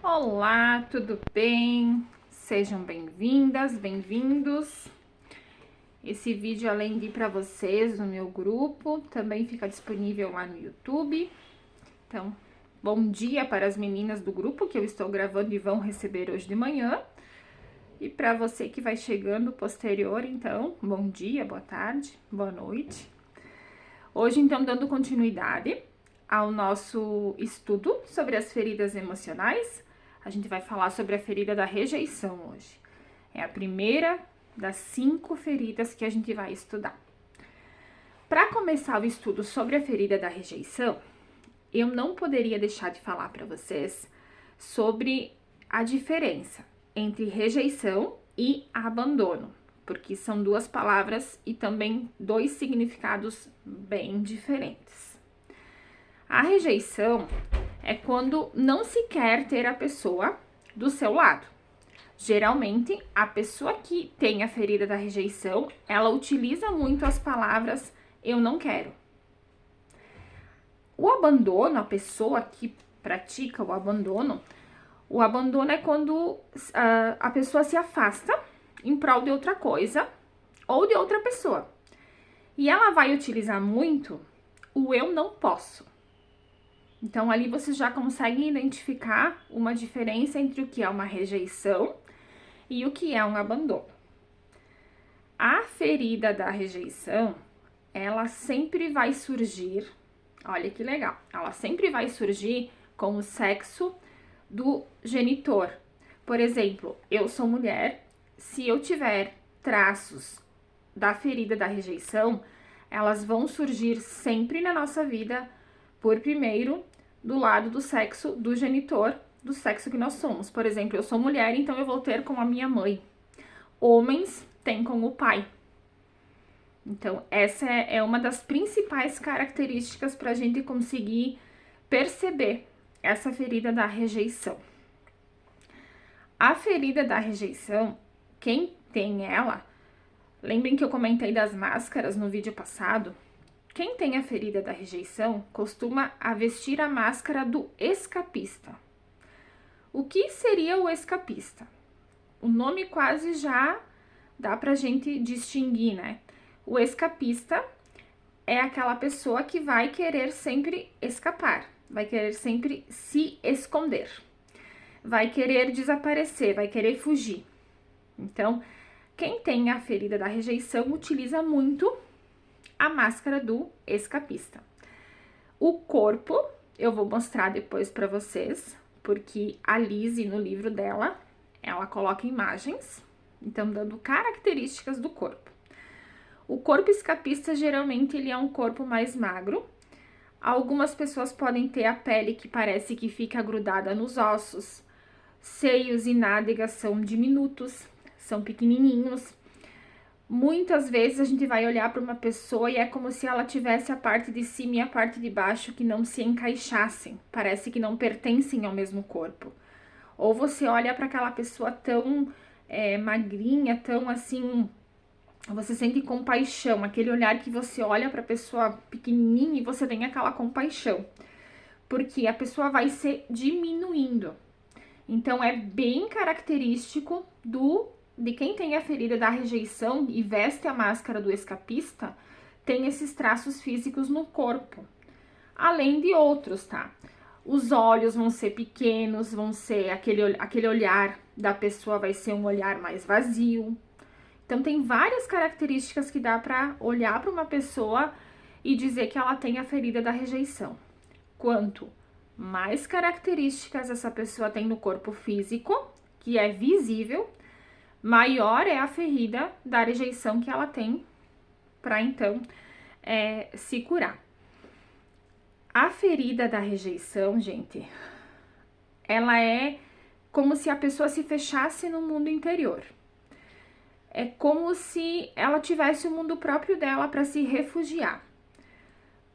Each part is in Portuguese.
Olá, tudo bem? Sejam bem-vindas, bem-vindos. Esse vídeo, além de ir para vocês no meu grupo, também fica disponível lá no YouTube. Então, bom dia para as meninas do grupo que eu estou gravando e vão receber hoje de manhã. E para você que vai chegando posterior, então, bom dia, boa tarde, boa noite. Hoje, então, dando continuidade ao nosso estudo sobre as feridas emocionais, a gente vai falar sobre a ferida da rejeição hoje. É a primeira das 5 feridas que a gente vai estudar. Para começar o estudo sobre a ferida da rejeição, eu não poderia deixar de falar para vocês sobre a diferença entre rejeição e abandono, porque são 2 palavras e também 2 significados bem diferentes. A rejeição é quando não se quer ter a pessoa do seu lado. Geralmente, a pessoa que tem a ferida da rejeição, ela utiliza muito as palavras eu não quero. O abandono, a pessoa que pratica o abandono é quando a pessoa se afasta em prol de outra coisa ou de outra pessoa. E ela vai utilizar muito o eu não posso. Então, ali você já consegue identificar uma diferença entre o que é uma rejeição e o que é um abandono. A ferida da rejeição, ela sempre vai surgir, olha que legal, ela sempre vai surgir com o sexo do genitor. Por exemplo, eu sou mulher, se eu tiver traços da ferida da rejeição, elas vão surgir sempre na nossa vida por primeiro do lado do sexo do genitor, do sexo que nós somos. Por exemplo, eu sou mulher, então eu vou ter com a minha mãe. Homens têm com o pai. Então, essa é uma das principais características para a gente conseguir perceber essa ferida da rejeição. A ferida da rejeição, quem tem ela, lembrem que eu comentei das máscaras no vídeo passado. Quem tem a ferida da rejeição costuma vestir a máscara do escapista. O que seria o escapista? O nome quase já dá pra gente distinguir, né? O escapista é aquela pessoa que vai querer sempre escapar, vai querer sempre se esconder, vai querer desaparecer, vai querer fugir. Então, quem tem a ferida da rejeição utiliza muito a máscara do escapista. O corpo, eu vou mostrar depois para vocês, porque a Lizzie, no livro dela, ela coloca imagens, então dando características do corpo. O corpo escapista, geralmente, ele é um corpo mais magro. Algumas pessoas podem ter a pele que parece que fica grudada nos ossos. Seios e nádegas são diminutos, são pequenininhos. Muitas vezes a gente vai olhar para uma pessoa e é como se ela tivesse a parte de cima e a parte de baixo que não se encaixassem, parece que não pertencem ao mesmo corpo. Ou você olha para aquela pessoa tão magrinha, tão assim, você sente compaixão, aquele olhar que você olha para a pessoa pequenininha e você tem aquela compaixão, porque a pessoa vai se diminuindo. Então, é bem característico de quem tem a ferida da rejeição e veste a máscara do escapista, tem esses traços físicos no corpo, além de outros, tá? Os olhos vão ser pequenos, vão ser aquele olhar da pessoa vai ser um olhar mais vazio. Então, tem várias características que dá pra olhar para uma pessoa e dizer que ela tem a ferida da rejeição. Quanto mais características essa pessoa tem no corpo físico, que é visível, maior é a ferida da rejeição que ela tem para então se curar. A ferida da rejeição, gente, ela é como se a pessoa se fechasse no mundo interior. É como se ela tivesse o mundo próprio dela para se refugiar.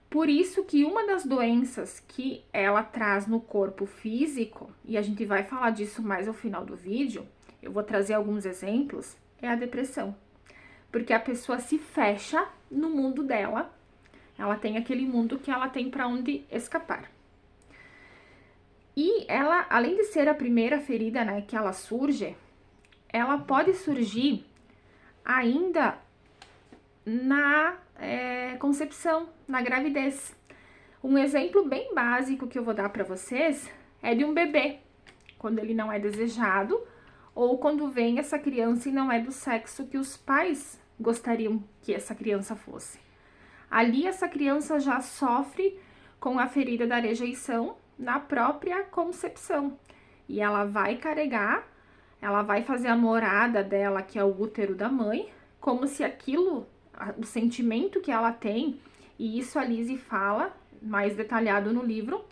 Por isso que uma das doenças que ela traz no corpo físico, e a gente vai falar disso mais ao final do vídeo, eu vou trazer alguns exemplos, é a depressão. Porque a pessoa se fecha no mundo dela, ela tem aquele mundo que ela tem para onde escapar. E ela, além de ser a primeira ferida, né, que ela surge, ela pode surgir ainda na concepção, na gravidez. Um exemplo bem básico que eu vou dar para vocês é de um bebê, quando ele não é desejado, ou quando vem essa criança e não é do sexo que os pais gostariam que essa criança fosse. Ali essa criança já sofre com a ferida da rejeição na própria concepção. E ela vai carregar, ela vai fazer a morada dela, que é o útero da mãe, como se aquilo, o sentimento que ela tem, e isso a Lizzie fala mais detalhado no livro,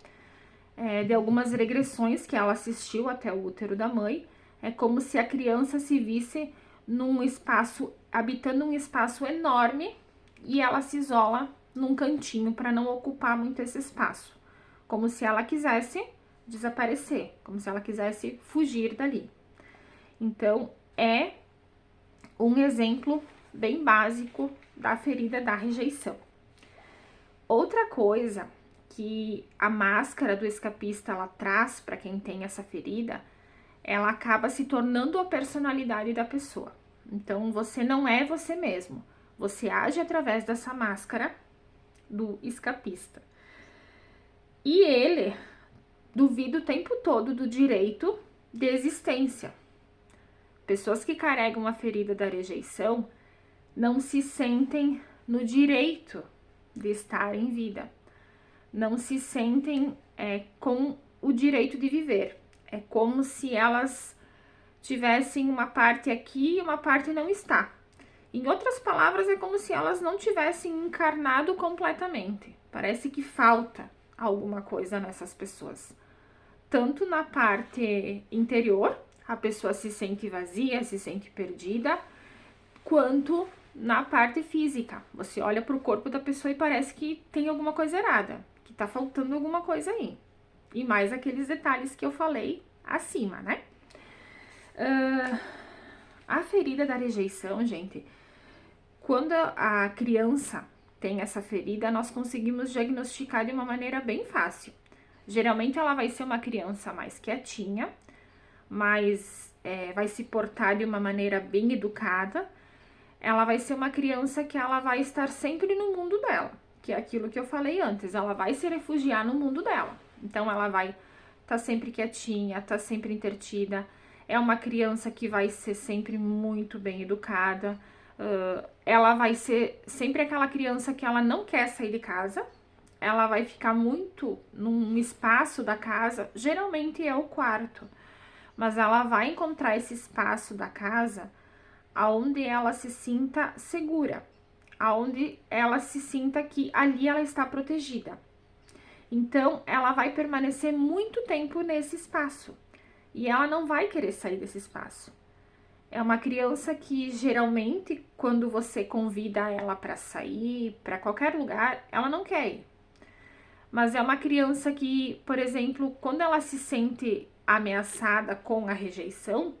de algumas regressões que ela assistiu até o útero da mãe, é como se a criança se visse num espaço, habitando um espaço enorme, e ela se isola num cantinho para não ocupar muito esse espaço, como se ela quisesse desaparecer, como se ela quisesse fugir dali. Então, é um exemplo bem básico da ferida da rejeição. Outra coisa que a máscara do escapista ela traz para quem tem essa ferida, ela acaba se tornando a personalidade da pessoa. Então, você não é você mesmo. Você age através dessa máscara do escapista. E ele duvida o tempo todo do direito de existência. Pessoas que carregam a ferida da rejeição não se sentem no direito de estar em vida. Não se sentem com o direito de viver. É como se elas tivessem uma parte aqui e uma parte não está. Em outras palavras, é como se elas não tivessem encarnado completamente. Parece que falta alguma coisa nessas pessoas. Tanto na parte interior, a pessoa se sente vazia, se sente perdida, quanto na parte física. Você olha para o corpo da pessoa e parece que tem alguma coisa errada, que tá faltando alguma coisa aí. E mais aqueles detalhes que eu falei acima, né? A ferida da rejeição, gente, quando a criança tem essa ferida, nós conseguimos diagnosticar de uma maneira bem fácil. Geralmente ela vai ser uma criança mais quietinha, mas vai se portar de uma maneira bem educada. Ela vai ser uma criança que ela vai estar sempre no mundo dela, que é aquilo que eu falei antes, ela vai se refugiar no mundo dela. Então ela vai estar sempre quietinha, tá sempre entretida. É uma criança que vai ser sempre muito bem educada. Ela vai ser sempre aquela criança que ela não quer sair de casa. Ela vai ficar muito num espaço da casa, geralmente é o quarto. Mas ela vai encontrar esse espaço da casa aonde ela se sinta segura, aonde ela se sinta que ali ela está protegida. Então, ela vai permanecer muito tempo nesse espaço e ela não vai querer sair desse espaço. É uma criança que geralmente, quando você convida ela para sair, para qualquer lugar, ela não quer ir. Mas é uma criança que, por exemplo, quando ela se sente ameaçada com a rejeição,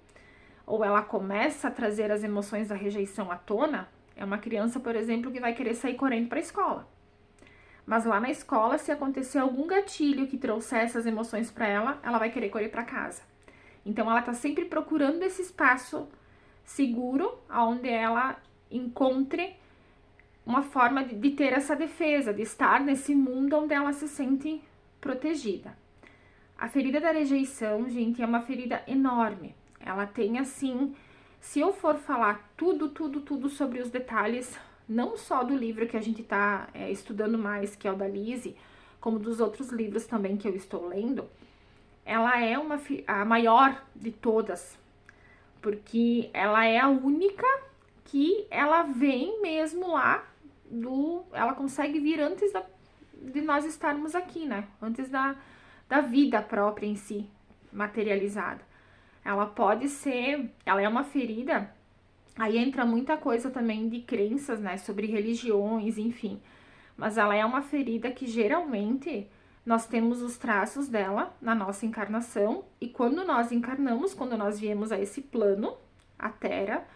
ou ela começa a trazer as emoções da rejeição à tona, é uma criança, por exemplo, que vai querer sair correndo para a escola. Mas lá na escola, se acontecer algum gatilho que trouxer essas emoções para ela, ela vai querer correr para casa. Então, ela tá sempre procurando esse espaço seguro, onde ela encontre uma forma de ter essa defesa, de estar nesse mundo onde ela se sente protegida. A ferida da rejeição, gente, é uma ferida enorme. Ela tem, assim, se eu for falar tudo sobre os detalhes, não só do livro que a gente tá estudando mais, que é o da Lizzie, como dos outros livros também que eu estou lendo, ela é a maior de todas, porque ela é a única que ela vem mesmo lá ela consegue vir antes de nós estarmos aqui, né? Antes da vida própria em si, materializada. Ela pode ser, ela é uma ferida, aí entra muita coisa também de crenças, né? Sobre religiões, enfim. Mas ela é uma ferida que geralmente nós temos os traços dela na nossa encarnação, e quando nós encarnamos, quando nós viemos a esse plano, a Terra,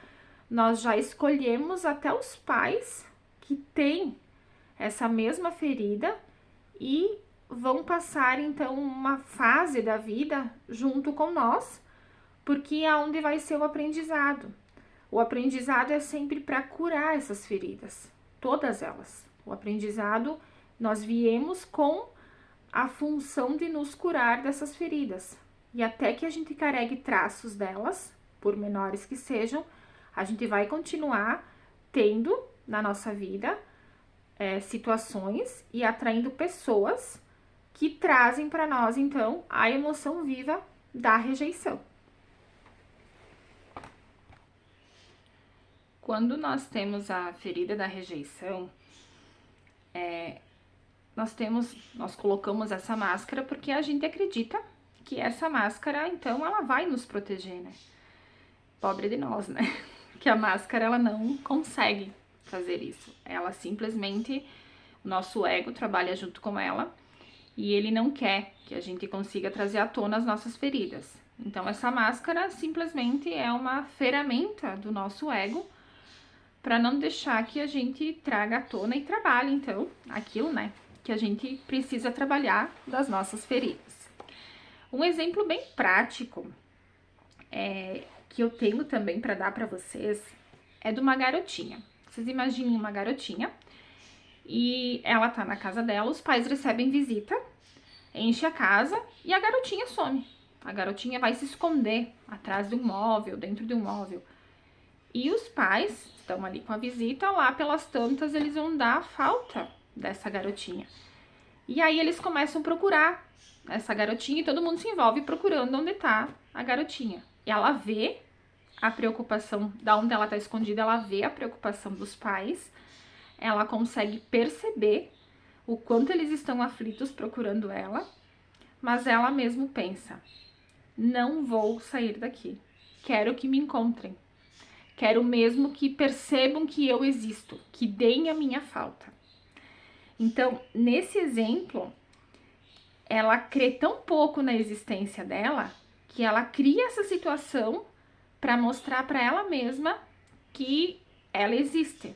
nós já escolhemos até os pais que têm essa mesma ferida e vão passar então uma fase da vida junto com nós, porque é onde vai ser o aprendizado. O aprendizado é sempre para curar essas feridas, todas elas. O aprendizado, nós viemos com a função de nos curar dessas feridas. E até que a gente carregue traços delas, por menores que sejam, a gente vai continuar tendo na nossa vida situações e atraindo pessoas que trazem para nós, então, a emoção viva da rejeição. Quando nós temos a ferida da rejeição, nós colocamos essa máscara porque a gente acredita que essa máscara, então, ela vai nos proteger, né? Pobre de nós, né? Que a máscara, ela não consegue fazer isso. Ela simplesmente, o nosso ego trabalha junto com ela e ele não quer que a gente consiga trazer à tona as nossas feridas. Então, essa máscara simplesmente é uma ferramenta do nosso ego para não deixar que a gente traga à tona e trabalhe, então, aquilo, né, que a gente precisa trabalhar das nossas feridas. Um exemplo bem prático que eu tenho também para dar para vocês é de uma garotinha. Vocês imaginem uma garotinha e ela tá na casa dela, os pais recebem visita, enche a casa e a garotinha some. A garotinha vai se esconder atrás de um móvel, dentro de um móvel. E os pais estão ali com a visita, lá pelas tantas eles vão dar falta dessa garotinha. E aí eles começam a procurar essa garotinha e todo mundo se envolve procurando onde tá a garotinha. E ela vê a preocupação, da onde ela tá escondida, ela vê a preocupação dos pais, ela consegue perceber o quanto eles estão aflitos procurando ela, mas ela mesmo pensa, não vou sair daqui, quero que me encontrem. Quero mesmo que percebam que eu existo, que deem a minha falta. Então, nesse exemplo, ela crê tão pouco na existência dela que ela cria essa situação para mostrar para ela mesma que ela existe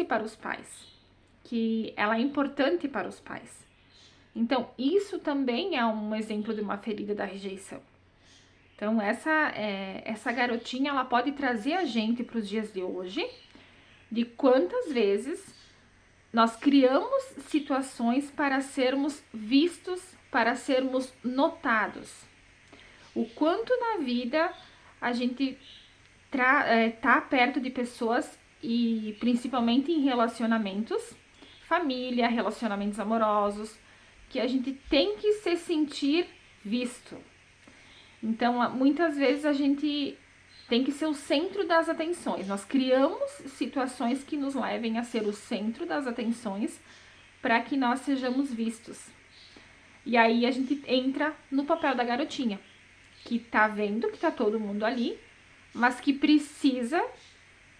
para os pais, que ela é importante para os pais. Então, isso também é um exemplo de uma ferida da rejeição. Então, essa garotinha, ela pode trazer a gente para os dias de hoje, de quantas vezes nós criamos situações para sermos vistos, para sermos notados. O quanto na vida a gente tá perto de pessoas e principalmente em relacionamentos, família, relacionamentos amorosos, que a gente tem que se sentir visto. Então, muitas vezes a gente tem que ser o centro das atenções. Nós criamos situações que nos levem a ser o centro das atenções para que nós sejamos vistos. E aí a gente entra no papel da garotinha, que tá vendo que tá todo mundo ali, mas que precisa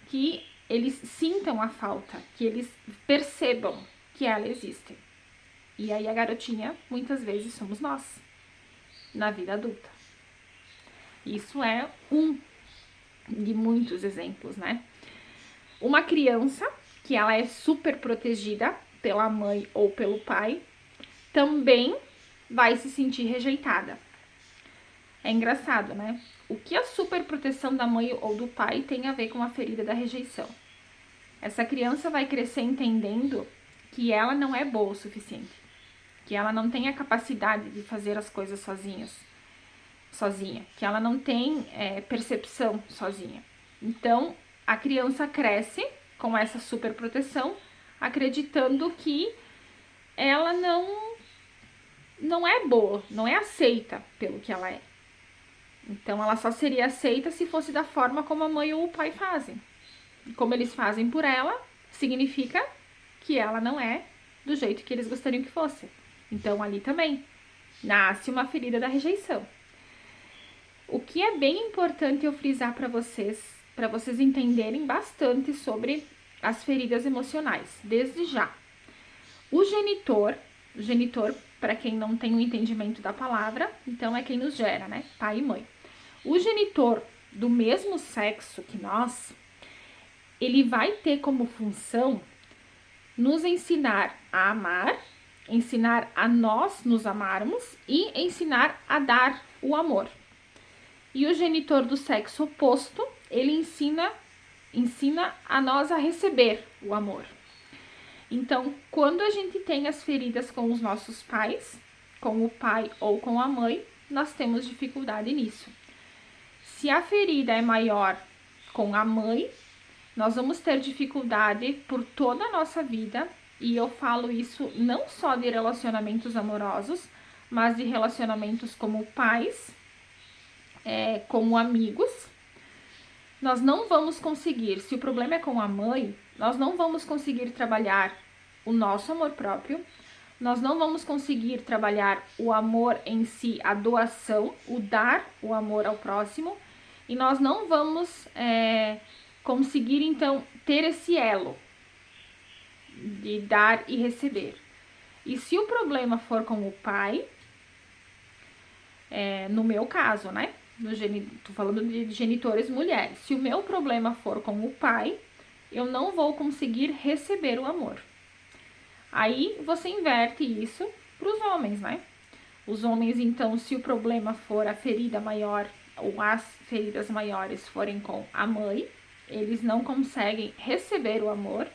que eles sintam a falta, que eles percebam que ela existe. E aí a garotinha, muitas vezes, somos nós, na vida adulta. Isso é um de muitos exemplos, né? Uma criança que ela é super protegida pela mãe ou pelo pai, também vai se sentir rejeitada. É engraçado, né? O que a super proteção da mãe ou do pai tem a ver com a ferida da rejeição? Essa criança vai crescer entendendo que ela não é boa o suficiente, que ela não tem a capacidade de fazer as coisas sozinha, que ela não tem percepção sozinha. Então, a criança cresce com essa super proteção, acreditando que ela não é boa, não é aceita pelo que ela é. Então, ela só seria aceita se fosse da forma como a mãe ou o pai fazem. E como eles fazem por ela, significa que ela não é do jeito que eles gostariam que fosse. Então, ali também nasce uma ferida da rejeição. O que é bem importante eu frisar para vocês entenderem bastante sobre as feridas emocionais, desde já. O genitor, para quem não tem o entendimento da palavra, então é quem nos gera, né? Pai e mãe. O genitor do mesmo sexo que nós, ele vai ter como função nos ensinar a amar ensinar a nós nos amarmos e ensinar a dar o amor. E o genitor do sexo oposto, ele ensina a nós a receber o amor. Então, quando a gente tem as feridas com os nossos pais, com o pai ou com a mãe, nós temos dificuldade nisso. Se a ferida é maior com a mãe, nós vamos ter dificuldade por toda a nossa vida, e eu falo isso não só de relacionamentos amorosos, mas de relacionamentos como pais, como amigos. Nós não vamos conseguir, se o problema é com a mãe, nós não vamos conseguir trabalhar o nosso amor próprio, nós não vamos conseguir trabalhar o amor em si, a doação, o dar o amor ao próximo, e nós não vamos conseguir, então, ter esse elo de dar e receber. E se o problema for com o pai, no meu caso, né? Tô falando de genitores mulheres. Se o meu problema for com o pai, eu não vou conseguir receber o amor. Aí você inverte isso para os homens, né? Os homens, então, se o problema for a ferida maior ou as feridas maiores forem com a mãe, eles não conseguem receber o amor.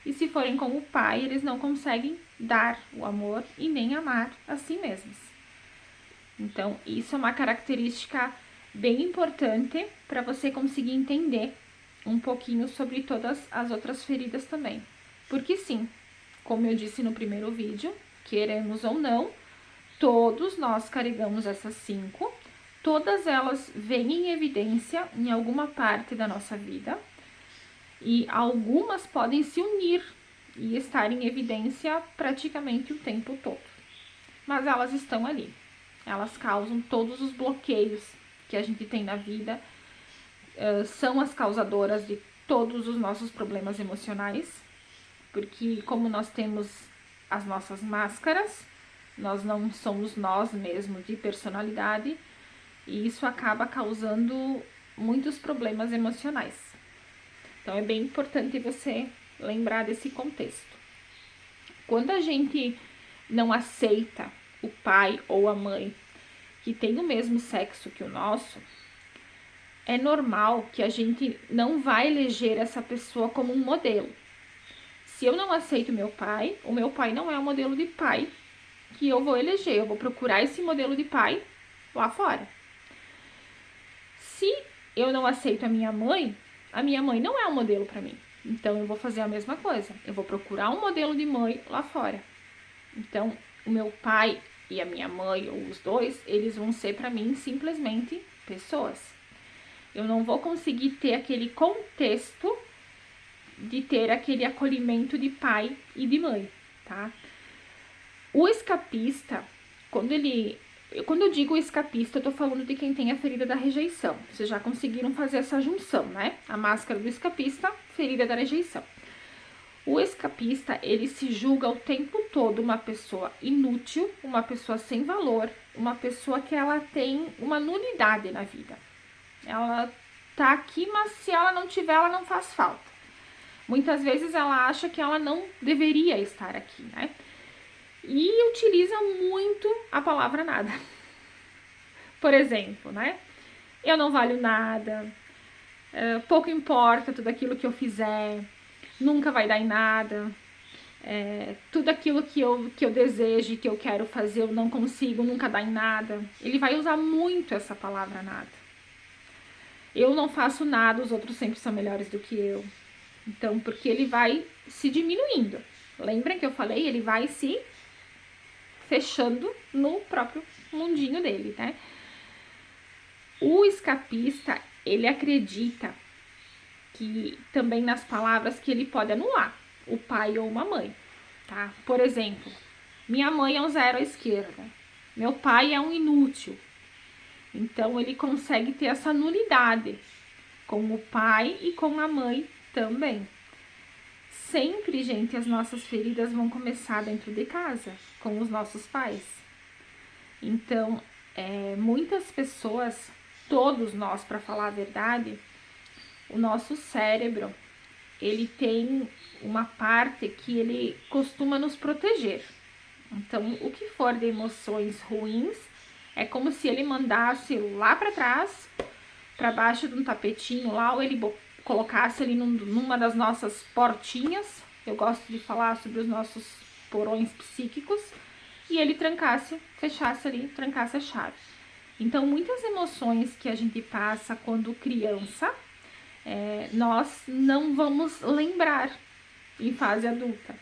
E se forem com o pai, eles não conseguem dar o amor e nem amar a si mesmos. Então, isso é uma característica bem importante para você conseguir entender um pouquinho sobre todas as outras feridas também. Porque sim, como eu disse no primeiro vídeo, queremos ou não, todos nós carregamos essas 5, todas elas vêm em evidência em alguma parte da nossa vida, e algumas podem se unir e estar em evidência praticamente o tempo todo. Mas elas estão ali. Elas causam todos os bloqueios que a gente tem na vida, são as causadoras de todos os nossos problemas emocionais, porque como nós temos as nossas máscaras, nós não somos nós mesmos de personalidade, e isso acaba causando muitos problemas emocionais. Então, é bem importante você lembrar desse contexto. Quando a gente não aceita o pai ou a mãe que tem o mesmo sexo que o nosso, é normal que a gente não vai eleger essa pessoa como um modelo. Se eu não aceito meu pai, o meu pai não é o modelo de pai que eu vou eleger. Eu vou procurar esse modelo de pai lá fora. Se eu não aceito a minha mãe não é um modelo para mim. Então, eu vou fazer a mesma coisa. Eu vou procurar um modelo de mãe lá fora. Então, o meu pai e a minha mãe, ou os dois, eles vão ser para mim simplesmente pessoas. Eu não vou conseguir ter aquele contexto de ter aquele acolhimento de pai e de mãe, tá? O escapista, quando eu digo escapista, eu tô falando de quem tem a ferida da rejeição. Vocês já conseguiram fazer essa junção, né? A máscara do escapista, ferida da rejeição. O escapista, ele se julga o tempo todo uma pessoa inútil, uma pessoa sem valor, uma pessoa que ela tem uma nulidade na vida. Ela tá aqui, mas se ela não tiver, ela não faz falta. Muitas vezes ela acha que ela não deveria estar aqui, né? E utiliza muito a palavra nada. Por exemplo, né? Eu não valho nada, pouco importa tudo aquilo que eu fizer, nunca vai dar em nada, tudo aquilo que eu desejo, que eu quero fazer, eu não consigo, nunca dá em nada. Ele vai usar muito essa palavra nada. Eu não faço nada, os outros sempre são melhores do que eu. Então, porque ele vai se diminuindo. Lembra que eu falei? Ele vai se fechando no próprio mundinho dele, né? O escapista, ele acredita que também nas palavras que ele pode anular o pai ou uma mãe, tá? Por exemplo, minha mãe é um zero à esquerda, meu pai é um inútil. Então, ele consegue ter essa nulidade com o pai e com a mãe também. Sempre, gente, as nossas feridas vão começar dentro de casa, com os nossos pais. Então, muitas pessoas, todos nós, para falar a verdade, o nosso cérebro, ele tem uma parte que ele costuma nos proteger. Então, o que for de emoções ruins, é como se ele mandasse lá para trás, para baixo de um tapetinho lá, ou ele colocasse ali numa das nossas portinhas. Eu gosto de falar sobre os nossos porões psíquicos. E ele trancasse, fechasse ali, trancasse a chave. Então, muitas emoções que a gente passa quando criança, nós não vamos lembrar em fase adulta.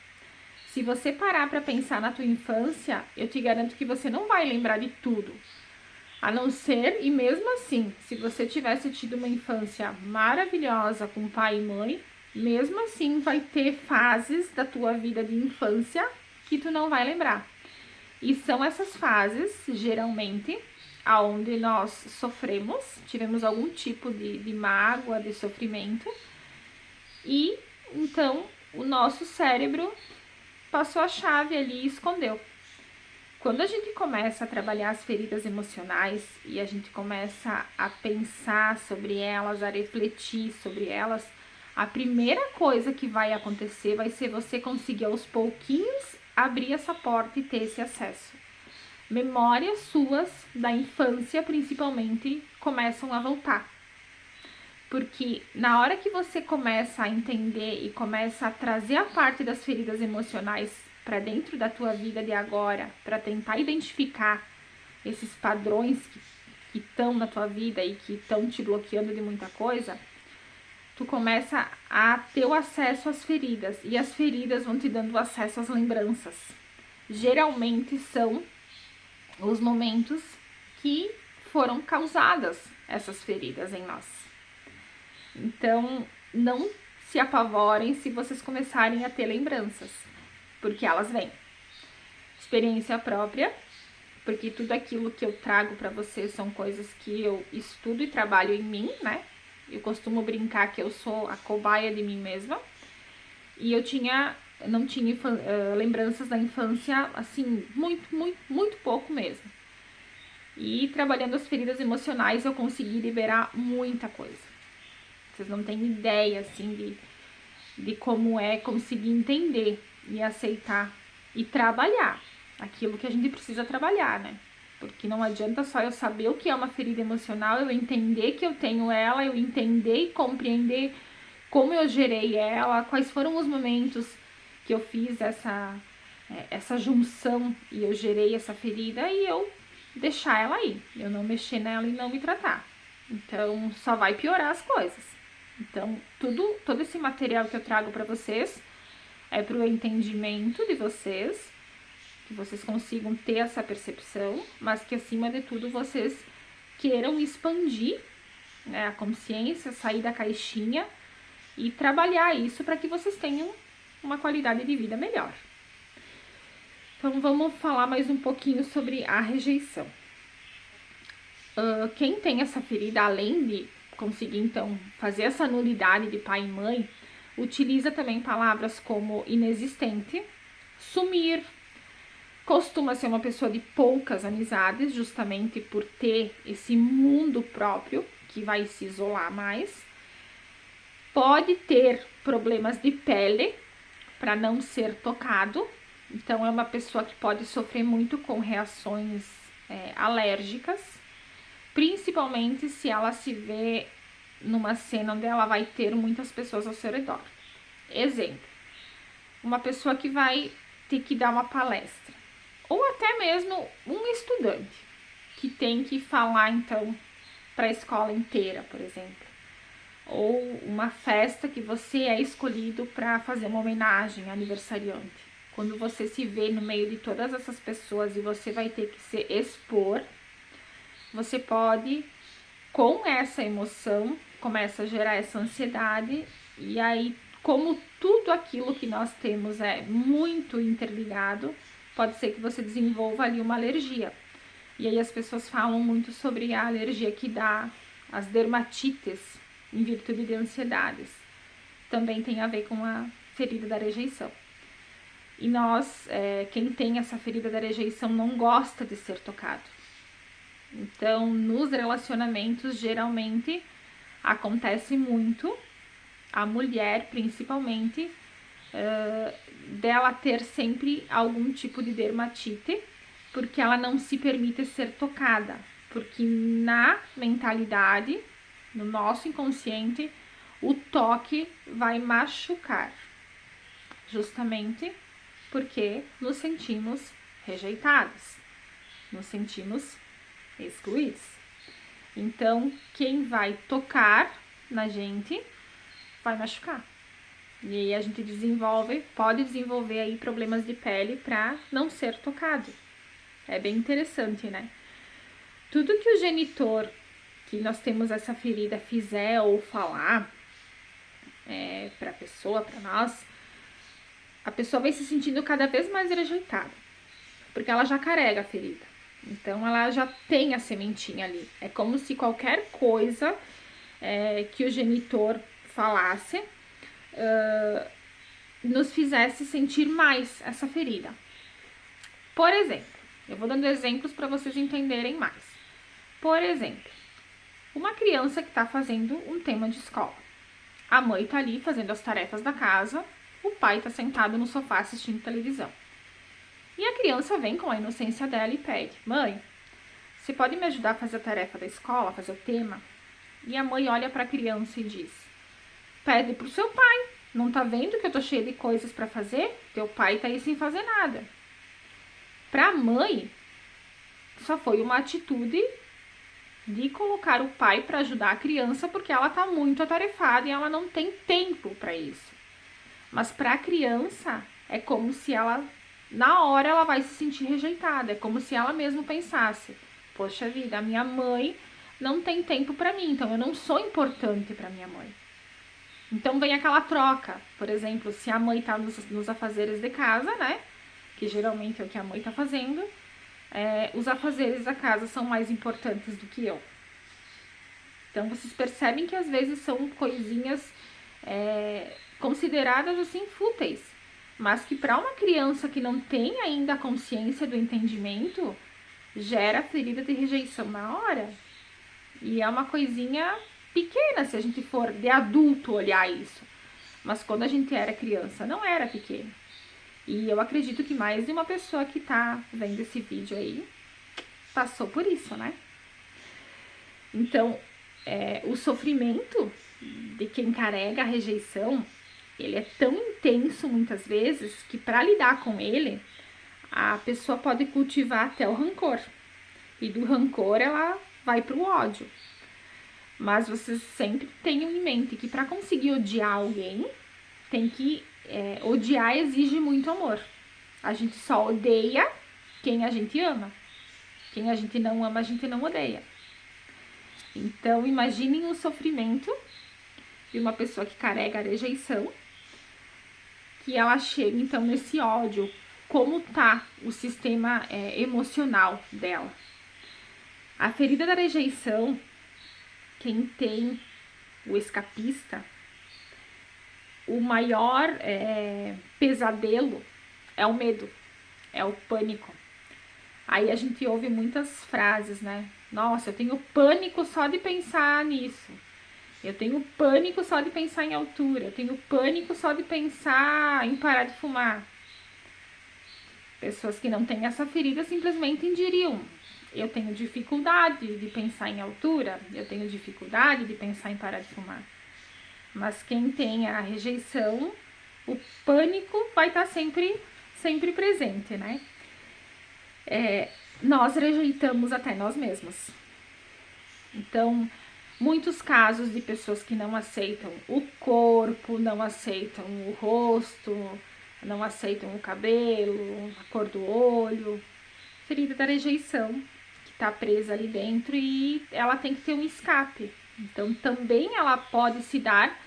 Se você parar para pensar na tua infância, eu te garanto que você não vai lembrar de tudo. A não ser, e mesmo assim, se você tivesse tido uma infância maravilhosa com pai e mãe, mesmo assim vai ter fases da tua vida de infância que tu não vai lembrar. E são essas fases, geralmente, aonde nós sofremos, tivemos algum tipo de mágoa, de sofrimento, e então o nosso cérebro passou a chave ali e escondeu. Quando a gente começa a trabalhar as feridas emocionais e a gente começa a pensar sobre elas, a refletir sobre elas, a primeira coisa que vai acontecer vai ser você conseguir aos pouquinhos abrir essa porta e ter esse acesso. Memórias suas da infância, principalmente, começam a voltar. Porque na hora que você começa a entender e começa a trazer a parte das feridas emocionais para dentro da tua vida de agora, para tentar identificar esses padrões que estão na tua vida e que estão te bloqueando de muita coisa, tu começa a ter o acesso às feridas, e as feridas vão te dando acesso às lembranças. Geralmente são os momentos que foram causadas essas feridas em nós. Então, não se apavorem se vocês começarem a ter lembranças, porque elas vêm. Experiência própria, porque tudo aquilo que eu trago para vocês são coisas que eu estudo e trabalho em mim, né? Eu costumo brincar que eu sou a cobaia de mim mesma. E eu não tinha lembranças da infância, assim, muito pouco mesmo. E trabalhando as feridas emocionais, eu consegui liberar muita coisa. Vocês não têm ideia, assim, de como é conseguir entender e aceitar e trabalhar aquilo que a gente precisa trabalhar, né? Porque não adianta só eu saber o que é uma ferida emocional, eu entender que eu tenho ela, eu entender e compreender como eu gerei ela, quais foram os momentos que eu fiz essa junção e eu gerei essa ferida, e eu deixar ela aí, eu não mexer nela e não me tratar. Então, só vai piorar as coisas. Então, todo esse material que eu trago para vocês é para o entendimento de vocês, que vocês consigam ter essa percepção, mas que, acima de tudo, vocês queiram expandir, né, a consciência, sair da caixinha e trabalhar isso para que vocês tenham uma qualidade de vida melhor. Então, vamos falar mais um pouquinho sobre a rejeição. Quem tem essa ferida, além de conseguir, então, fazer essa nulidade de pai e mãe, utiliza também palavras como inexistente, sumir, costuma ser uma pessoa de poucas amizades, justamente por ter esse mundo próprio, que vai se isolar mais. Pode ter problemas de pele, para não ser tocado. Então, é uma pessoa que pode sofrer muito com reações alérgicas, principalmente se ela se vê numa cena onde ela vai ter muitas pessoas ao seu redor. Exemplo, uma pessoa que vai ter que dar uma palestra, ou até mesmo um estudante que tem que falar, então, para a escola inteira, por exemplo. Ou uma festa que você é escolhido para fazer uma homenagem aniversariante. Quando você se vê no meio de todas essas pessoas e você vai ter que se expor, você pode, com essa emoção, começa a gerar essa ansiedade, e aí, como tudo aquilo que nós temos é muito interligado, pode ser que você desenvolva ali uma alergia. E aí as pessoas falam muito sobre a alergia que dá as dermatites em virtude de ansiedades. Também tem a ver com a ferida da rejeição. E nós, quem tem essa ferida da rejeição, não gosta de ser tocado. Então, nos relacionamentos, geralmente, acontece muito, a mulher, principalmente, dela ter sempre algum tipo de dermatite, porque ela não se permite ser tocada, porque na mentalidade, no nosso inconsciente, o toque vai machucar, justamente porque nos sentimos rejeitados, nos sentimos excluídos. Então, quem vai tocar na gente vai machucar. E aí a gente pode desenvolver aí problemas de pele para não ser tocado. É bem interessante, né? Tudo que o genitor, que nós temos essa ferida, fizer ou falar para a pessoa, para nós, a pessoa vai se sentindo cada vez mais rejeitada, porque ela já carrega a ferida. Então ela já tem a sementinha ali. É como se qualquer coisa que o genitor falasse nos fizesse sentir mais essa ferida. Por exemplo, eu vou dando exemplos para vocês entenderem mais. Por exemplo, uma criança que está fazendo um tema de escola. A mãe está ali fazendo as tarefas da casa, o pai está sentado no sofá assistindo televisão. E a criança vem com a inocência dela e pede: mãe, você pode me ajudar a fazer a tarefa da escola, fazer o tema? E a mãe olha para a criança e diz: pede pro seu pai, não tá vendo que eu tô cheia de coisas para fazer? Teu pai tá aí sem fazer nada. Para a mãe, só foi uma atitude de colocar o pai para ajudar a criança porque ela tá muito atarefada e ela não tem tempo para isso. Mas para a criança é como se ela, na hora, ela vai se sentir rejeitada. É como se ela mesma pensasse: poxa vida, a minha mãe não tem tempo para mim, então eu não sou importante para minha mãe. Então vem aquela troca. Por exemplo, se a mãe tá nos afazeres de casa, né? Que geralmente é o que a mãe tá fazendo, os afazeres da casa são mais importantes do que eu. Então vocês percebem que às vezes são coisinhas consideradas assim fúteis, mas que para uma criança que não tem ainda a consciência do entendimento, gera ferida de rejeição na hora. E é uma coisinha pequena se a gente for de adulto olhar isso. Mas quando a gente era criança, não era pequeno. E eu acredito que mais de uma pessoa que tá vendo esse vídeo aí passou por isso, né? Então, o sofrimento de quem carrega a rejeição, ele é tão intenso muitas vezes que para lidar com ele, a pessoa pode cultivar até o rancor. E do rancor ela vai pro ódio. Mas vocês sempre tenham em mente que para conseguir odiar alguém, tem que odiar exige muito amor. A gente só odeia quem a gente ama. Quem a gente não ama, a gente não odeia. Então, imaginem o sofrimento de uma pessoa que carrega a rejeição, que ela chega, então, nesse ódio. Como tá o sistema emocional dela. A ferida da rejeição, quem tem o escapista, o maior pesadelo é o medo, é o pânico. Aí a gente ouve muitas frases, né? Nossa, eu tenho pânico só de pensar nisso. Eu tenho pânico só de pensar em altura. Eu tenho pânico só de pensar em parar de fumar. Pessoas que não têm essa ferida simplesmente diriam: eu tenho dificuldade de pensar em altura, eu tenho dificuldade de pensar em parar de fumar. Mas quem tem a rejeição, o pânico vai estar sempre presente, né? Nós rejeitamos até nós mesmos. Então, muitos casos de pessoas que não aceitam o corpo, não aceitam o rosto, não aceitam o cabelo, a cor do olho, ferida da rejeição, que tá presa ali dentro e ela tem que ter um escape. Então, também ela pode se dar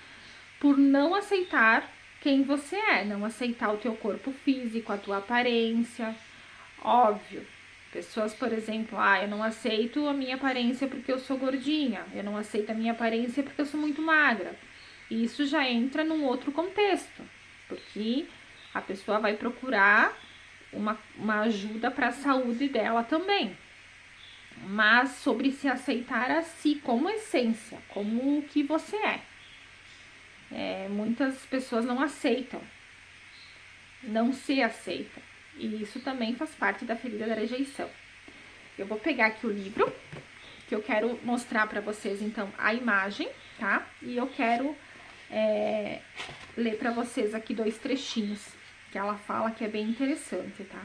por não aceitar quem você é, não aceitar o teu corpo físico, a tua aparência. Óbvio, pessoas, por exemplo, eu não aceito a minha aparência porque eu sou gordinha, eu não aceito a minha aparência porque eu sou muito magra. E isso já entra num outro contexto, porque a pessoa vai procurar uma ajuda para a saúde dela também. Mas sobre se aceitar a si como essência, como o que você é. Muitas pessoas não aceitam. não ser aceita. E isso também faz parte da ferida da rejeição. Eu vou pegar aqui o livro, que eu quero mostrar para vocês, então, a imagem, tá? E eu quero ler para vocês aqui 2 trechinhos, que ela fala que é bem interessante, tá?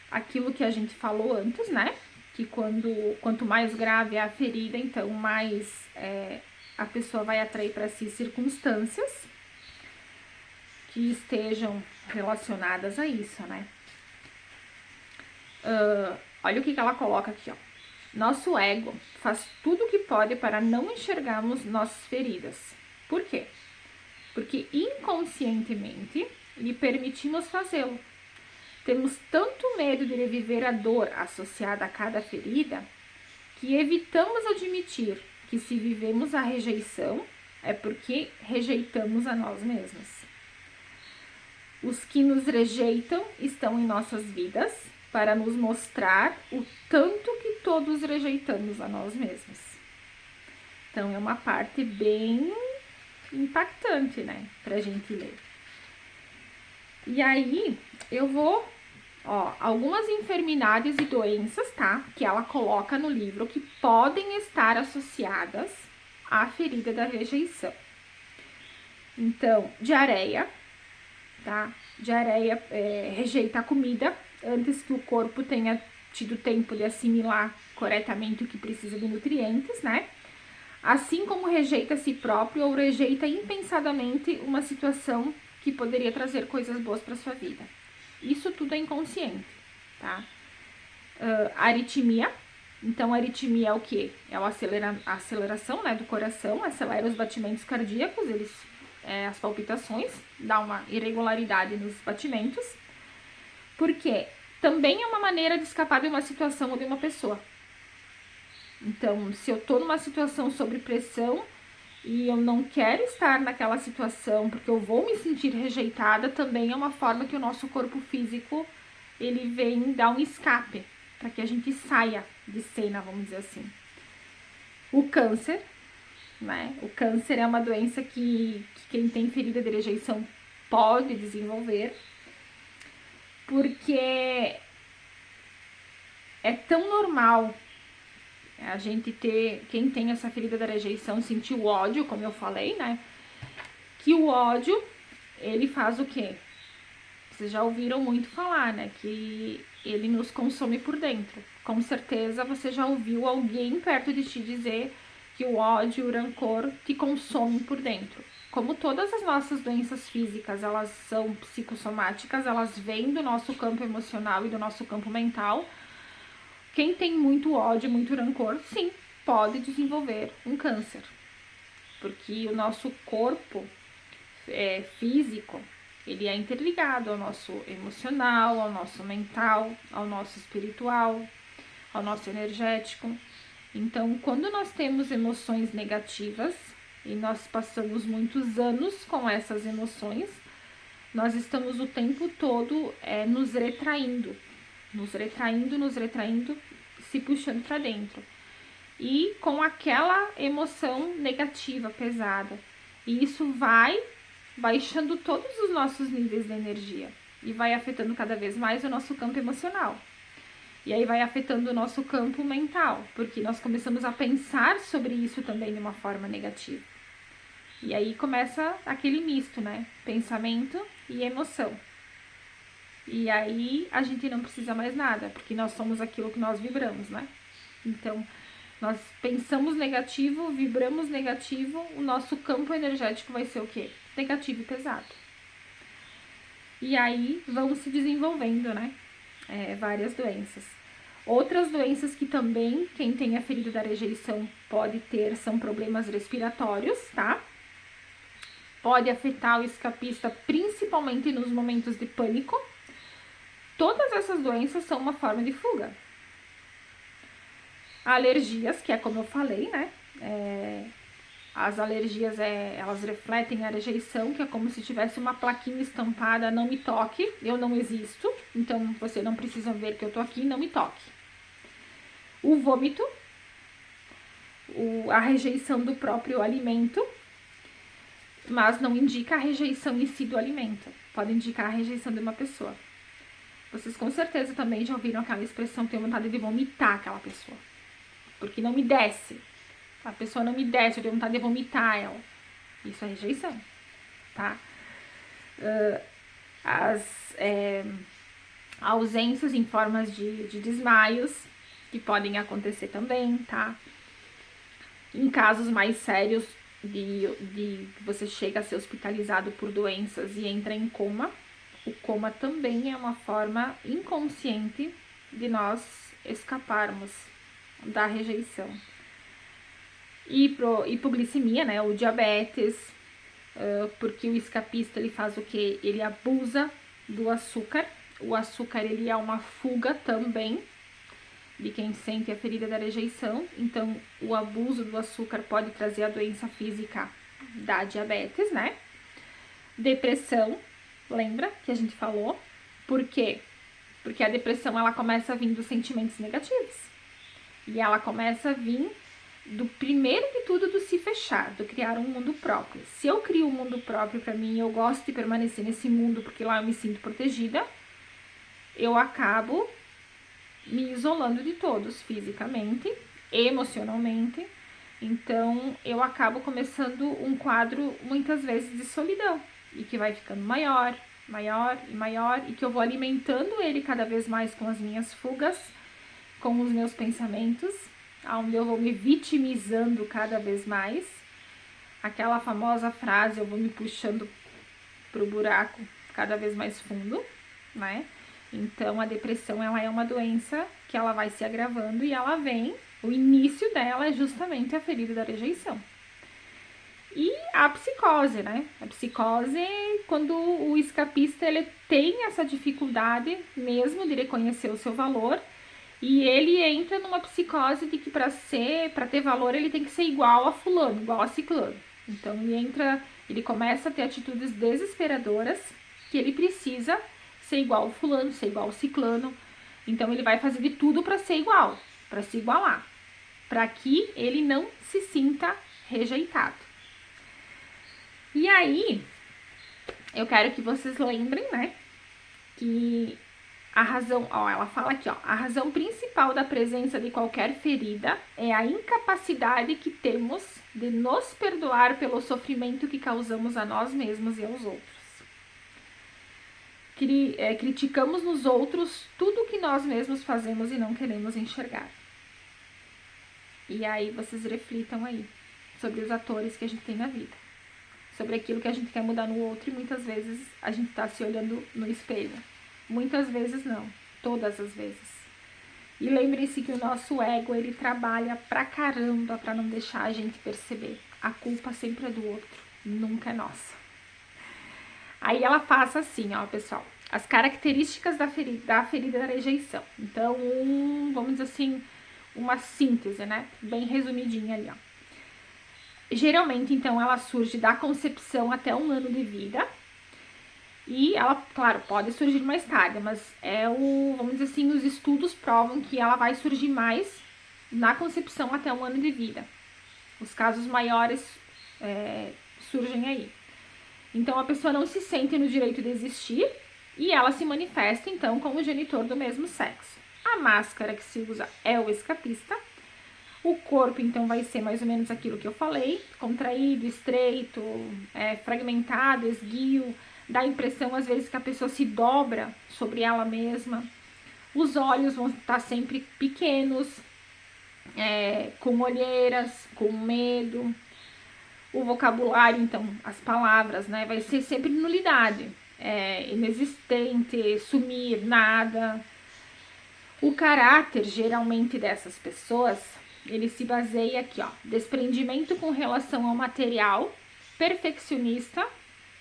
Aquilo que a gente falou antes, né? Que quanto mais grave é a ferida, então mais a pessoa vai atrair para si circunstâncias que estejam relacionadas a isso, né? Olha o que ela coloca aqui, ó. Nosso ego faz tudo o que pode para não enxergarmos nossas feridas. Por quê? Porque inconscientemente lhe permitimos fazê-lo. Temos tanto medo de reviver a dor associada a cada ferida que evitamos admitir que se vivemos a rejeição é porque rejeitamos a nós mesmos. Os que nos rejeitam estão em nossas vidas para nos mostrar o tanto que todos rejeitamos a nós mesmos. Então, é uma parte bem impactante, né, pra gente ler. E aí, eu vou, algumas enfermidades e doenças, tá, que ela coloca no livro que podem estar associadas à ferida da rejeição. Então, diarreia, tá, diarreia rejeita a comida antes que o corpo tenha tido tempo de assimilar corretamente o que precisa de nutrientes, né? Assim como rejeita a si próprio ou rejeita impensadamente uma situação que poderia trazer coisas boas para sua vida. Isso tudo é inconsciente, tá? Aritmia. Então, a aritmia é o quê? É a aceleração, né, do coração, acelera os batimentos cardíacos, as palpitações, dá uma irregularidade nos batimentos. Porque também é uma maneira de escapar de uma situação ou de uma pessoa. Então, se eu tô numa situação sob pressão e eu não quero estar naquela situação porque eu vou me sentir rejeitada, também é uma forma que o nosso corpo físico, ele vem dar um escape, para que a gente saia de cena, vamos dizer assim. O câncer, né? O câncer é uma doença que quem tem ferida de rejeição pode desenvolver, porque é tão normal a gente ter, quem tem essa ferida da rejeição, sentir o ódio, como eu falei, né? Que o ódio, ele faz o quê? Vocês já ouviram muito falar, né? Que ele nos consome por dentro. Com certeza você já ouviu alguém perto de ti dizer que o ódio, o rancor te consomem por dentro. Como todas as nossas doenças físicas, elas são psicossomáticas, elas vêm do nosso campo emocional e do nosso campo mental. Quem tem muito ódio, muito rancor, sim, pode desenvolver um câncer. Porque o nosso corpo físico, ele é interligado ao nosso emocional, ao nosso mental, ao nosso espiritual, ao nosso energético. Então, quando nós temos emoções negativas, e nós passamos muitos anos com essas emoções, nós estamos o tempo todo nos retraindo, se puxando para dentro. E com aquela emoção negativa, pesada. E isso vai baixando todos os nossos níveis de energia. E vai afetando cada vez mais o nosso campo emocional. E aí vai afetando o nosso campo mental, porque nós começamos a pensar sobre isso também de uma forma negativa. E aí começa aquele misto, né? Pensamento e emoção. E aí a gente não precisa mais nada, porque nós somos aquilo que nós vibramos, né? Então, nós pensamos negativo, vibramos negativo, o nosso campo energético vai ser o quê? Negativo e pesado. E aí vão se desenvolvendo, né? Várias doenças. Outras doenças que também quem tem a ferida da rejeição pode ter são problemas respiratórios, tá? Pode afetar o escapista principalmente nos momentos de pânico. Todas essas doenças são uma forma de fuga. Alergias, que é como eu falei, né? As alergias, elas refletem a rejeição, que é como se tivesse uma plaquinha estampada, não me toque, eu não existo, então você não precisa ver que eu tô aqui, não me toque. O vômito, a rejeição do próprio alimento, mas não indica a rejeição em si do alimento. Pode indicar a rejeição de uma pessoa. Vocês com certeza também já ouviram aquela expressão, tenho vontade de vomitar aquela pessoa. Porque não me desce. A pessoa não me desce, eu tenho vontade de vomitar ela. Isso é rejeição, tá? As ausências em formas de desmaios, que podem acontecer também, tá? Em casos mais sérios, de você chega a ser hospitalizado por doenças e entra em coma, o coma também é uma forma inconsciente de nós escaparmos da rejeição. Hipoglicemia, né, o diabetes, porque o escapista ele faz o quê? Ele abusa do açúcar. O açúcar ele é uma fuga também de quem sente a ferida da rejeição. Então, o abuso do açúcar pode trazer a doença física da diabetes, né? Depressão, lembra que a gente falou? Por quê? Porque a depressão ela começa a vir dos sentimentos negativos. E ela começa a vir do primeiro de tudo do se fechar, do criar um mundo próprio. Se eu crio um mundo próprio para mim, eu gosto de permanecer nesse mundo porque lá eu me sinto protegida, eu acabo me isolando de todos, fisicamente, emocionalmente. Então, eu acabo começando um quadro, muitas vezes, de solidão. E que vai ficando maior, maior e maior. E que eu vou alimentando ele cada vez mais com as minhas fugas, com os meus pensamentos, onde eu vou me vitimizando cada vez mais. Aquela famosa frase, eu vou me puxando pro buraco cada vez mais fundo, né? Então, a depressão, ela é uma doença que ela vai se agravando e ela vem, o início dela é justamente a ferida da rejeição. E a psicose, né? A psicose, quando o escapista, ele tem essa dificuldade mesmo de reconhecer o seu valor e ele entra numa psicose de que para ter valor, ele tem que ser igual a fulano, igual a ciclano. Então, ele começa a ter atitudes desesperadoras que ele precisa ser igual ao fulano, ser igual ao ciclano. Então, ele vai fazer de tudo para ser igual, para se igualar, para que ele não se sinta rejeitado. E aí, eu quero que vocês lembrem, né, que a razão, ela fala aqui, a razão principal da presença de qualquer ferida é a incapacidade que temos de nos perdoar pelo sofrimento que causamos a nós mesmos e aos outros. Criticamos nos outros tudo que nós mesmos fazemos e não queremos enxergar. E aí vocês reflitam aí sobre os atores que a gente tem na vida, sobre aquilo que a gente quer mudar no outro e muitas vezes a gente tá se olhando no espelho. Muitas vezes não, todas as vezes. E lembre-se que o nosso ego, ele trabalha pra caramba pra não deixar a gente perceber. A culpa sempre é do outro, nunca é nossa. Aí ela passa assim, pessoal, as características da ferida da rejeição. Então, vamos dizer assim, uma síntese, né? Bem resumidinha ali, Geralmente, então, ela surge da concepção até 1 ano de vida. E ela, claro, pode surgir mais tarde, mas vamos dizer assim, os estudos provam que ela vai surgir mais na concepção até 1 ano de vida. Os casos maiores surgem aí. Então, a pessoa não se sente no direito de existir e ela se manifesta, então, como genitor do mesmo sexo. A máscara que se usa é o escapista. O corpo, então, vai ser mais ou menos aquilo que eu falei, contraído, estreito, fragmentado, esguio, dá a impressão, às vezes, que a pessoa se dobra sobre ela mesma. Os olhos vão estar sempre pequenos, com olheiras, com medo. O vocabulário, então, as palavras, né, vai ser sempre nulidade, inexistente, sumir, nada. O caráter, geralmente, dessas pessoas, ele se baseia aqui, desprendimento com relação ao material, perfeccionista,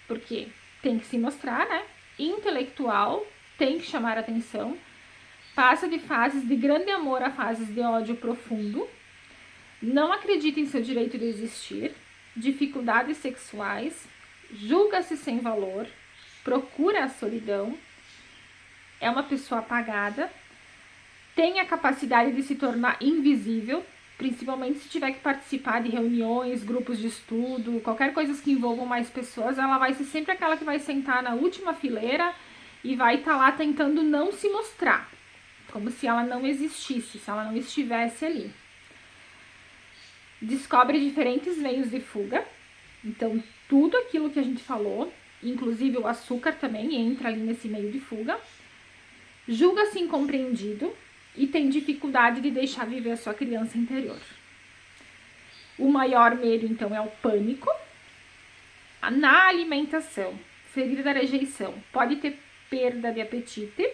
porque tem que se mostrar, né, intelectual, tem que chamar atenção, passa de fases de grande amor a fases de ódio profundo, não acredita em seu direito de existir, dificuldades sexuais, julga-se sem valor, procura a solidão, é uma pessoa apagada, tem a capacidade de se tornar invisível, principalmente se tiver que participar de reuniões, grupos de estudo, qualquer coisa que envolvam mais pessoas, ela vai ser sempre aquela que vai sentar na última fileira e vai estar lá tentando não se mostrar, como se ela não existisse, se ela não estivesse ali. Descobre diferentes meios de fuga, então tudo aquilo que a gente falou, inclusive o açúcar também entra ali nesse meio de fuga. Julga-se incompreendido e tem dificuldade de deixar viver a sua criança interior. O maior medo, então, é o pânico. Na alimentação, ferida da rejeição, pode ter perda de apetite,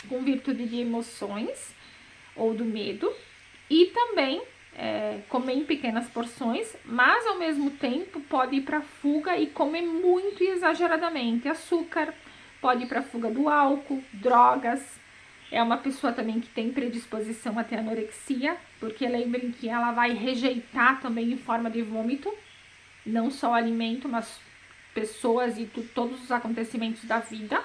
com virtude de emoções ou do medo, e também comer em pequenas porções, mas ao mesmo tempo pode ir para fuga e comer muito e exageradamente. Açúcar, pode ir para fuga do álcool, drogas. É uma pessoa também que tem predisposição a ter anorexia, porque lembrem que ela vai rejeitar também em forma de vômito, não só o alimento, mas pessoas e todos os acontecimentos da vida.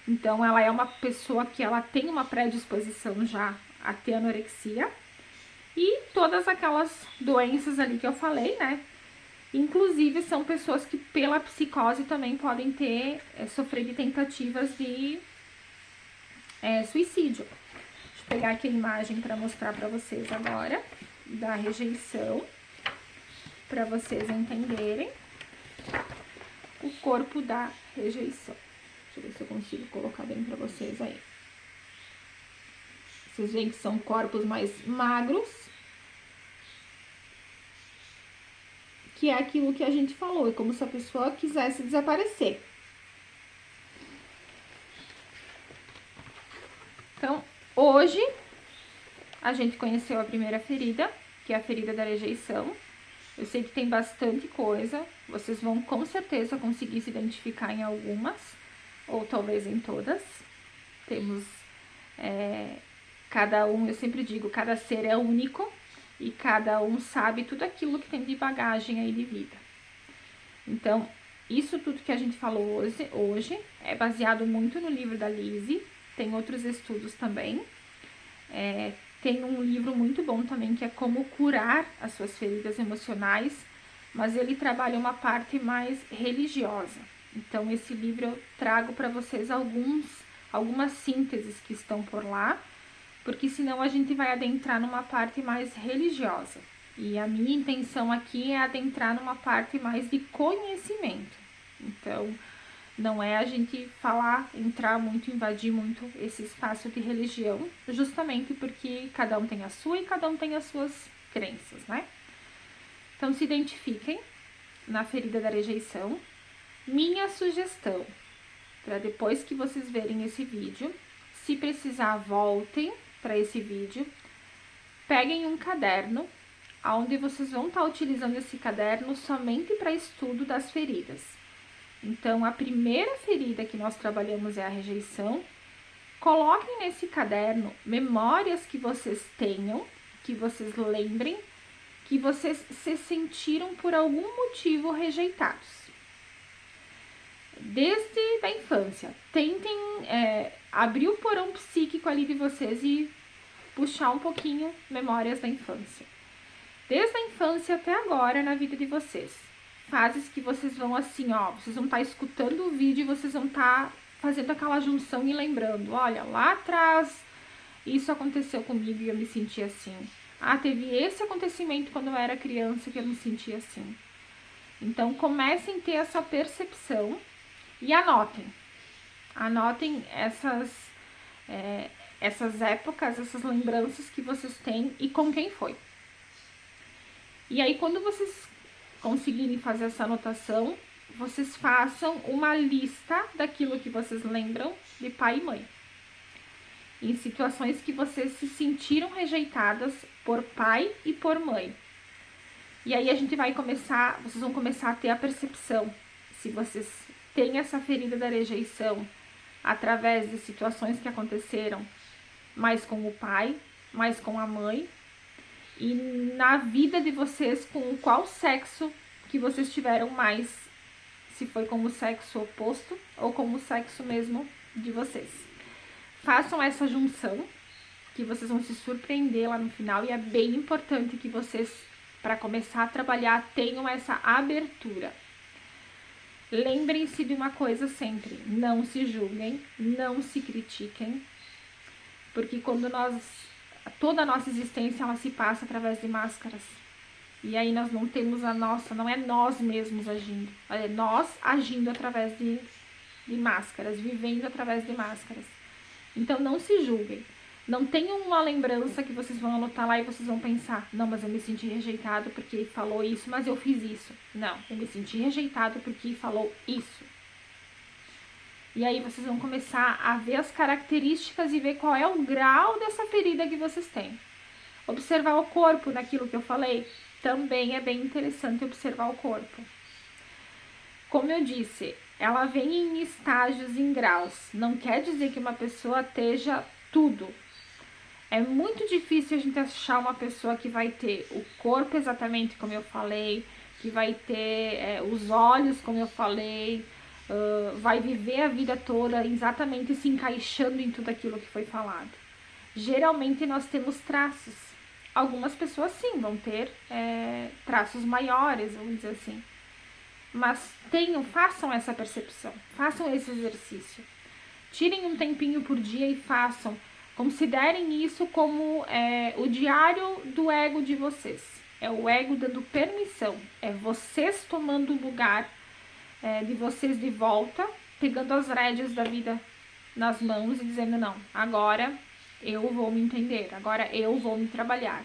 Então, ela é uma pessoa que ela tem uma predisposição já a ter anorexia. E todas aquelas doenças ali que eu falei, né? Inclusive, são pessoas que pela psicose também podem ter, sofrer de tentativas de suicídio. Deixa eu pegar aqui a imagem para mostrar para vocês agora, da rejeição, para vocês entenderem o corpo da rejeição. Deixa eu ver se eu consigo colocar bem para vocês aí. Vocês veem que são corpos mais magros, que é aquilo que a gente falou, é como se a pessoa quisesse desaparecer. Então, hoje, a gente conheceu a primeira ferida, que é a ferida da rejeição. Eu sei que tem bastante coisa, vocês vão com certeza conseguir se identificar em algumas, ou talvez em todas. Temos cada um, eu sempre digo, cada ser é único e cada um sabe tudo aquilo que tem de bagagem aí de vida. Então, isso tudo que a gente falou hoje é baseado muito no livro da Lise, tem outros estudos também. Tem um livro muito bom também que é Como Curar as Suas Feridas Emocionais, mas ele trabalha uma parte mais religiosa. Então, esse livro eu trago para vocês algumas sínteses que estão por lá, porque senão a gente vai adentrar numa parte mais religiosa. E a minha intenção aqui é adentrar numa parte mais de conhecimento. Então, não é a gente entrar muito, invadir muito esse espaço de religião, justamente porque cada um tem a sua e cada um tem as suas crenças, né? Então, se identifiquem na ferida da rejeição. Minha sugestão, para depois que vocês verem esse vídeo, se precisar, voltem para esse vídeo, peguem um caderno, onde vocês vão estar utilizando esse caderno somente para estudo das feridas. Então, a primeira ferida que nós trabalhamos é a rejeição. Coloquem nesse caderno memórias que vocês tenham, que vocês lembrem, que vocês se sentiram por algum motivo rejeitados. Desde a infância, tentem abrir o porão psíquico ali de vocês e puxar um pouquinho memórias da infância. Desde a infância até agora na vida de vocês. Fases que vocês vão assim, vocês vão estar escutando o vídeo e vocês vão estar fazendo aquela junção e lembrando, olha, lá atrás isso aconteceu comigo e eu me senti assim. Teve esse acontecimento quando eu era criança que eu me senti assim. Então, comecem a ter essa percepção e anotem. Anotem essas épocas, essas lembranças que vocês têm e com quem foi. E aí, quando vocês conseguirem fazer essa anotação, vocês façam uma lista daquilo que vocês lembram de pai e mãe. Em situações que vocês se sentiram rejeitadas por pai e por mãe. E aí vocês vão começar a ter a percepção se vocês têm essa ferida da rejeição através de situações que aconteceram mais com o pai, mais com a mãe, e na vida de vocês com qual sexo que vocês tiveram mais, se foi com o sexo oposto ou com o sexo mesmo de vocês. Façam essa junção que vocês vão se surpreender lá no final, e é bem importante que vocês, para começar a trabalhar, tenham essa abertura. Lembrem-se de uma coisa sempre: não se julguem, não se critiquem, porque quando toda a nossa existência ela se passa através de máscaras. E aí nós não temos a nossa, não é nós mesmos agindo, é nós agindo através de máscaras, vivendo através de máscaras. Então não se julguem. Não tenham uma lembrança que vocês vão anotar lá e vocês vão pensar: não, mas eu me senti rejeitado porque ele falou isso, mas eu fiz isso. Não, eu me senti rejeitado porque ele falou isso. E aí vocês vão começar a ver as características e ver qual é o grau dessa ferida que vocês têm. Observar o corpo naquilo que eu falei. Também é bem interessante observar o corpo. Como eu disse, ela vem em estágios, em graus. Não quer dizer que uma pessoa esteja tudo. É muito difícil a gente achar uma pessoa que vai ter o corpo exatamente como eu falei, que vai ter os olhos como eu falei, vai viver a vida toda exatamente se encaixando em tudo aquilo que foi falado. Geralmente nós temos traços. Algumas pessoas sim vão ter traços maiores, vamos dizer assim. Mas façam essa percepção, façam esse exercício. Tirem um tempinho por dia e façam. Considerem isso como o diário do ego de vocês. É o ego dando permissão. É vocês tomando o lugar de vocês de volta, pegando as rédeas da vida nas mãos e dizendo: não, agora eu vou me entender, agora eu vou me trabalhar.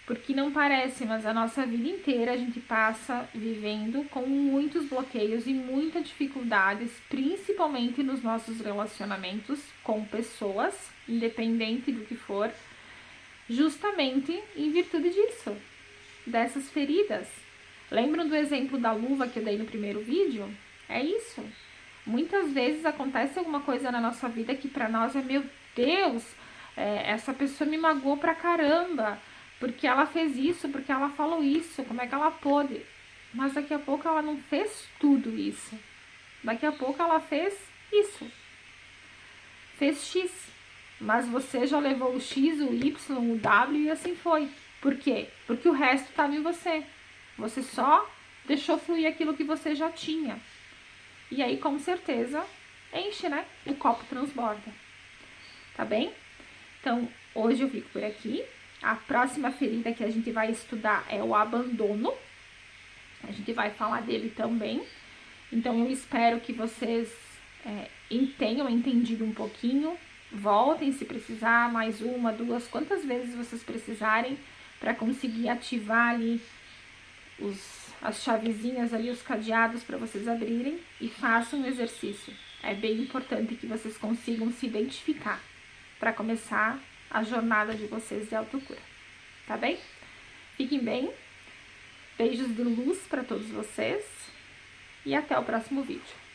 Porque não parece, mas a nossa vida inteira a gente passa vivendo com muitos bloqueios e muitas dificuldades, principalmente nos nossos relacionamentos com pessoas, independente do que for, justamente em virtude disso, dessas feridas. Lembram do exemplo da luva que eu dei no primeiro vídeo? É isso. Muitas vezes acontece alguma coisa na nossa vida que pra nós é: meu Deus, essa pessoa me magoou pra caramba, porque ela fez isso, porque ela falou isso, como é que ela pôde? Mas daqui a pouco ela não fez tudo isso. Daqui a pouco ela fez isso. Fez X. Mas você já levou o X, o Y, o W e assim foi. Por quê? Porque o resto estava em você. Você só deixou fluir aquilo que você já tinha. E aí, com certeza, enche, né? O copo transborda. Tá bem? Então, hoje eu fico por aqui. A próxima ferida que a gente vai estudar é o abandono. A gente vai falar dele também. Então, eu espero que vocês tenham entendido um pouquinho. Voltem se precisar, mais uma, duas, quantas vezes vocês precisarem, para conseguir ativar ali as chavezinhas ali, os cadeados para vocês abrirem, e façam um exercício. É bem importante que vocês consigam se identificar para começar a jornada de vocês de autocura, tá bem? Fiquem bem, beijos de luz para todos vocês e até o próximo vídeo.